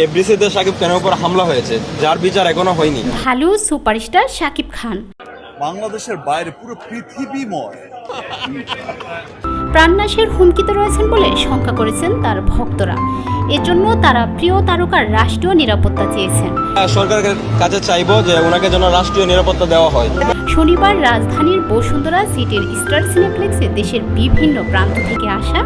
এফডিসিতে শাকিব খানের উপর হামলা হয়েছে, যার বিচার এখনো হয়নি। ভালো সুপারস্টার শাকিব খান বাংলাদেশের বাইরে পুরো পৃথিবীময় প্রাণনাশের হুমকিতে রয়েছেন বলে শঙ্কা করেছেন তার ভক্তরা। এজন্য তারা প্রিয় তারকার রাষ্ট্রীয় নিরাপত্তা চেয়েছেন। সরকারের কাছে চাইবো যে ওনাকে যেন রাষ্ট্রীয় নিরাপত্তা দেওয়া হয়। শনিবার রাজধানীর বসুন্ধরা সিটির স্টার সিনেপ্লেক্সে দেশের বিভিন্ন প্রান্ত থেকে আসা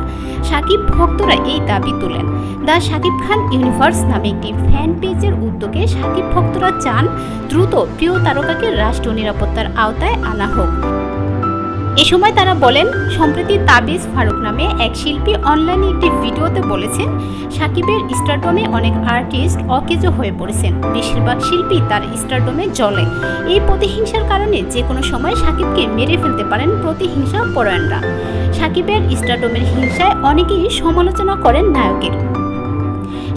শাকিব ভক্তরা এই দাবি তোলেন। দ্য শাকিব খান ইউনিভার্স নামে একটি ফ্যান পেজের উদ্যোগে শাকিব ভক্তরা চান দ্রুত প্রিয় তারকাকে রাষ্ট্রীয় নিরাপত্তার আওতায় আনা হোক। এ সময় তারা বলেন, সম্প্রতি তাবিজ ফারুক নামে এক শিল্পী অনলাইনে একটি ভিডিওতে বলেছেন শাকিবের স্টারডমে অনেক আর্টিস্ট অকেজো হয়ে পড়েছেন, বেশিরভাগ শিল্পী তার স্টারডমে জ্বলে। এই প্রতিহিংসার কারণে যে কোনো সময় শাকিবকে মেরে ফেলতে পারেন প্রতিহিংসা পরায়ণরা। শাকিবের স্টারডমের হিংসায় অনেকেই সমালোচনা করেন নায়কের।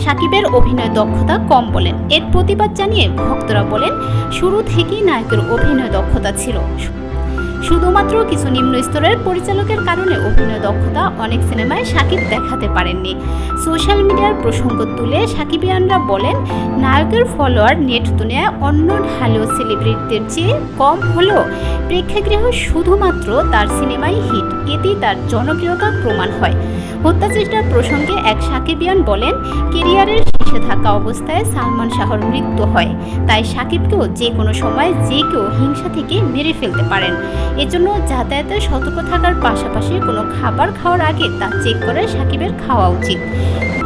শাকিবের অভিনয় দক্ষতা কম বলেন। এর প্রতিবাদ জানিয়ে ভক্তরা বলেন, শুরু থেকেই নায়কের অভিনয় দক্ষতা ছিল, শুধুমাত্র কিছু নিম্ন স্তরের পরিচালকের কারণে অভিনয় দক্ষতা অনেক সিনেমায় শাকিব দেখাতে পারেননি। সোশ্যাল মিডিয়ার প্রসঙ্গ তুলে শাকিবিয়ানরা বলেন, নায়কের ফলোয়ার নেট দুনিয়ায় অন্য ঢালীয় সেলিব্রিটিদের চেয়ে কম হলেও প্রেক্ষাগৃহে শুধুমাত্র তার সিনেমাই হিট, এতেই তার জনপ্রিয়তা প্রমাণ হয়। হত্যাচেষ্টার প্রসঙ্গে এক শাকিবিয়ান বলেন, কেরিয়ারের শীর্ষে থাকা অবস্থায় সালমান শাহর মৃত্যু হয়, তাই শাকিবকেও যে কোনো সময় যে কেউ হিংসা থেকে মেরে ফেলতে পারেন। এজন্য যাতায়াতে সতর্ক থাকার পাশাপাশি কোনো খাবার খাওয়ার আগে তা চেক করে শাকিবের খাওয়া উচিত।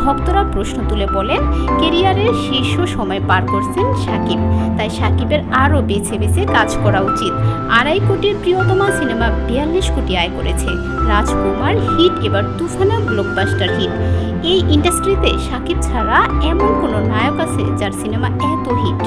ভক্তরা প্রশ্ন তুলে বলেন, কেরিয়ারের শীর্ষ সময় পার করছেন শাকিব, তাই শাকিবের আরও বেছে বেছে কাজ করা উচিত। 2.5 কোটির প্রিয়তমা সিনেমা 42 কোটি আয় করেছে। রাজকুমার হিট, এবার তুফানা ব্লকবাস্টার হিট। এই ইন্ডাস্ট্রিতে শাকিব ছাড়া এমন কোনো নায়ক আছে যার সিনেমা এত হিট?